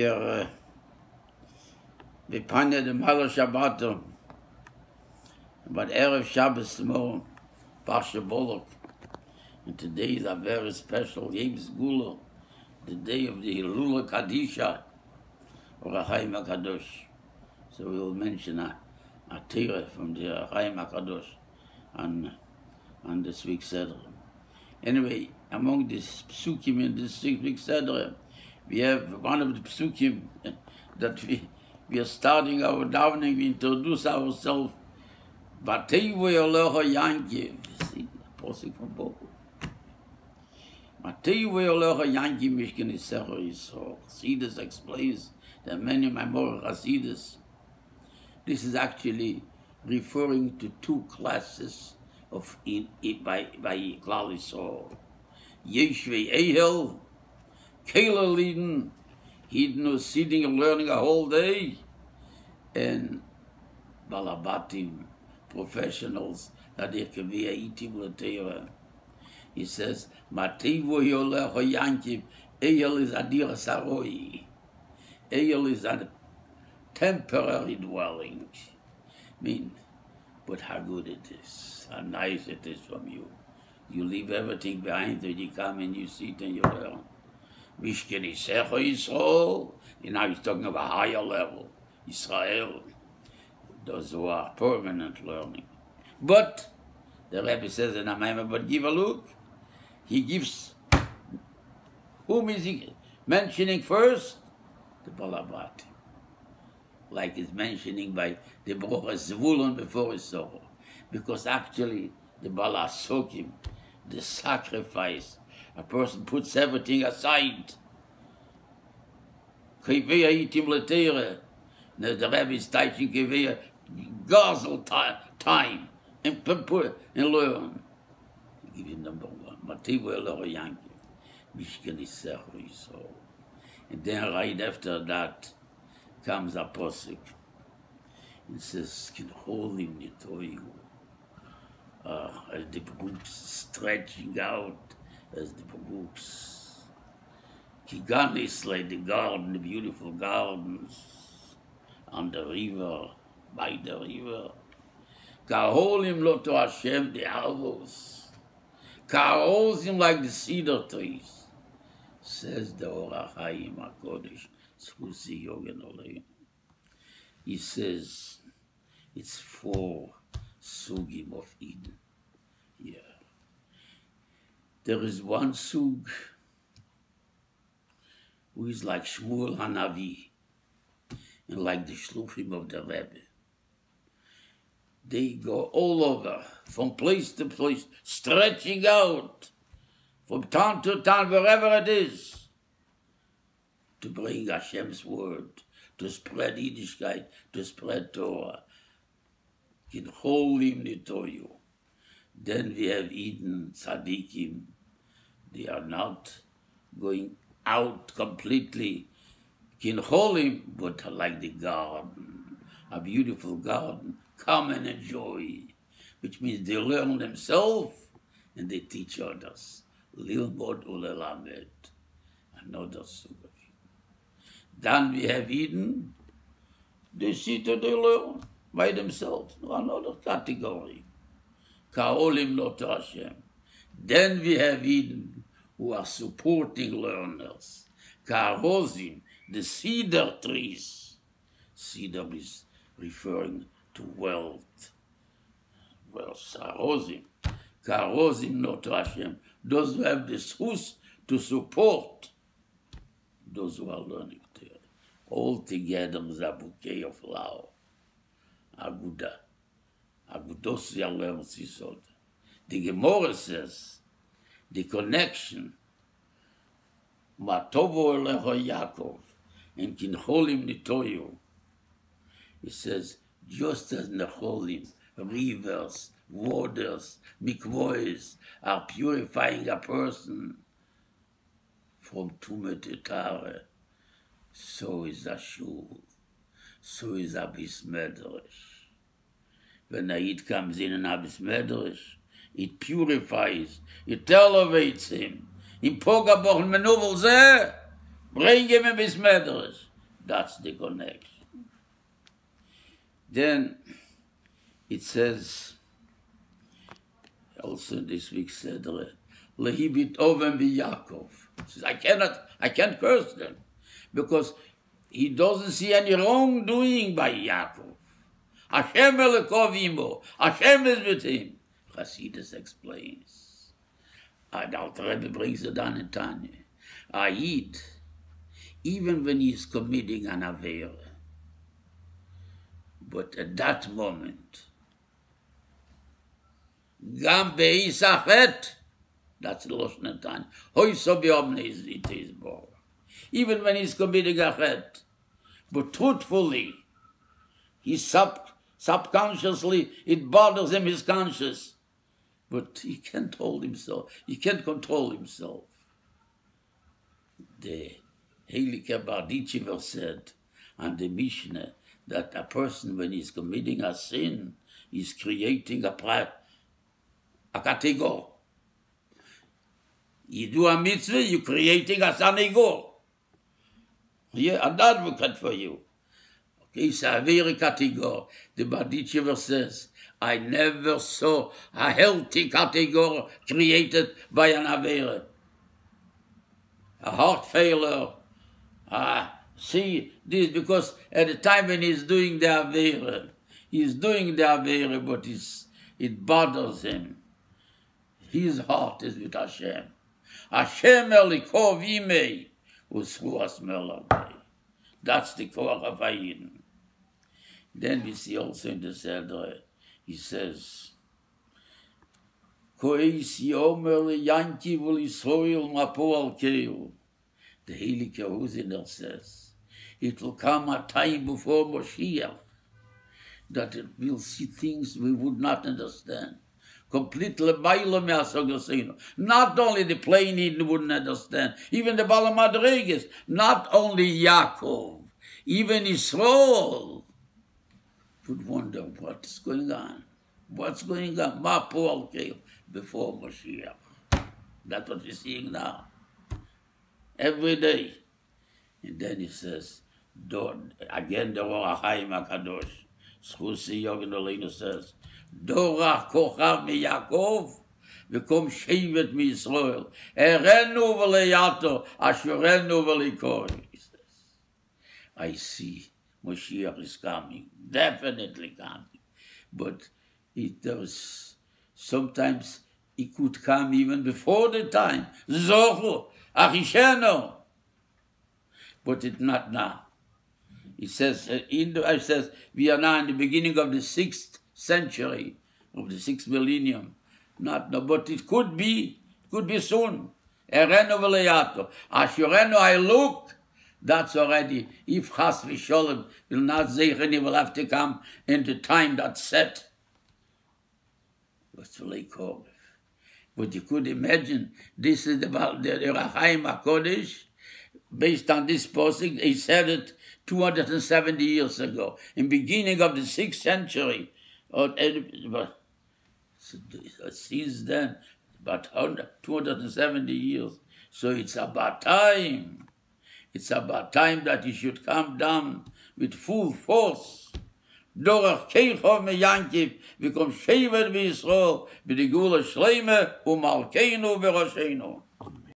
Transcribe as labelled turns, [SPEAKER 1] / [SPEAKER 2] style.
[SPEAKER 1] Wir panieren dem Halle Shabbat, but Erev Shabbos tomorrow, Parsha Bolok. And today is a very special Yom Gula, the day of the Hilula Kadisha, or Chaim HaKadosh. So we will mention a Torah from the Chaim HaKadosh on this week's Seder. Anyway, among the psukim in this week's Seder, we have one of the psukim that we are starting our davening. We introduce ourselves. Vateivu Yolecha Yankiv. See, a posik from both. Vateivu Yolecha Yankiv Mishkan Yisecho Yisrael. Chassidus explains there are many Maimor Chassidus. This is actually referring to two classes of by Klal Yisrael. Yeshvei Ehel, Keiler Liden, Hidden sitting and learning a whole day, and Balabatim, professionals, that they can be a itim l'teira. He says, Matevo Yolecha Yankiv, Ehel is Adir Saroi. Ehel is a temporary dwelling. I mean, but how good it is, how nice it is from you. You leave everything behind and you come and you sit and you learn. Mishkan Yisecho Yisrael, now he's talking of a higher level, Israel. Those who are permanent learning. But, the Rebbe says in Amaima, but give a look. He gives, whom is he mentioning first? The Balabati. Like he's mentioning by the Brocha Zvulun before his sorrow. Because actually, the Balasokim, the sacrifice, a person puts everything aside. Kivea itim l'teire. The Rebbe is teaching Kivea, guzzle time and learn. Give you number one. Matevo Yolecha Yankiv, Mishkan Yisecho Yisrael. And then right after that comes a posik. It says, Kincholim Nitoyu. As the books stretching out, as the books. Kiganis, like the garden, the beautiful gardens on the river, by the river. Kaholim Loto Hashem, the aloes. Kaholim like the cedar trees. Says the Orach Chaim HaKodesh, Zchusi Yogen Olein. He says, it's 4 sugim of Eden. Yeah. There is one sug who is like Shmuel Hanavi and like the Shluchim of the Rebbe. They go all over, from place to place, stretching out, from town to town, wherever it is, to bring Hashem's word, to spread Yiddishkeit, to spread Torah. Kincholim Nitoyu. Then we have Eden, Tzadikim. They are not going out completely. Kincholim, but like the garden, a beautiful garden. Come and enjoy, which means they learn themselves and they teach others. Lilmod ulelamed, another sug of Eden. Then we have Eden. They sit and they learn by themselves. Another category. Kaolim Loto Hashem. Then we have Eden, who are supporting learners. Karozim, the cedar trees. Cedar is referring to wealth. Well, Sarozim. Karozim Loto Hashem. Those who have the schus to support those who are learning there. All together is a bouquet of flower. Aguda. Agudos Yalem Sisod. The Gemara says, the connection, Matovo Yolecha Yaakov, and Kincholim Nitoyu, it says, just as Necholim, rivers, waters, mikvois are purifying a person from Tumet to Tare, so is a shul, so is a bis medrash. When a Yid comes in an Abis Medrash, it purifies, it elevates him. In Pogaboch Menuvel Zeh, bring him a Bis Medrash. That's the connection. Then it says, also in this week's Seder, Lehibit Oven Yaakov. Says, I can't curse them, because he doesn't see any wrongdoing by Yaakov. Hashem Elekov Imo. Hashem is with him. Chassidus explains. And Alter Rebbe brings it down in Tanya. Ayid, even when he is committing an Avera, but at that moment, Gam Beis Achet, that's the Lashon Tanya, Hoy so be'omne is it is born. Even when he's committing a chet, but truthfully, he subconsciously, it bothers him, his conscience, but he can't hold himself, he can't control himself. The Heilige Barditchever said, and the Mishnah, that a person, when he's committing a sin, is creating a category. You do a mitzvah, you're creating a sanigor. Yeah, an advocate for you. Okay, it's a very category. The Barditchever says, I never saw a healthy category created by an Avera. A heart failure. See, this because at the time when he's doing the Avera, but it bothers him. His heart is with Hashem. Hashem Elikov Imei Usruas Melabei. That's the Korach of Ayidin. Then we see also in the Seder, he says, Kois Yomer Yanki Vul Yisroel Mapo Al Keil. The Heilige Huziner says, it will come a time before Moshiach that it will see things we would not understand. Completely not only the plain Eden wouldn't understand, even the Bala Madrigas, not only Yaakov, even Israel would wonder what's going on. What's going on? Ma Paul came before Moshiach. That's what we're seeing now. Every day. And then he says, again, the Or HaChaim HaKadosh, Schusi Yogan Olinu says, Dorach Kochav mi Yaakov, v'kom Shevet mi Yisrael, Erenu v'leyato, Asherenu v'likoi. He says, I see Moshiach is coming, definitely coming. But sometimes it could come even before the time. Zochu, Achishenu. But it's not now. It says, we are now in the beginning of the 6th century, of the 6th millennium. But it could be soon. Erenu v'leyato. Asherenu, I look, that's already, if Chas v'Sholem will not zeichen, he will have to come in the time that's set. But you could imagine, this is about the Rachaim HaKodesh, based on this posting, he said it 270 years ago, in beginning of the 6th century. Since then, about 270 years. So it's about time. It's about time that he should come down with full force. Dorach Keichov me Yankiv, become Shevet be Yisrael, be the Gula Shleime, Malkeinu v'Roshenu.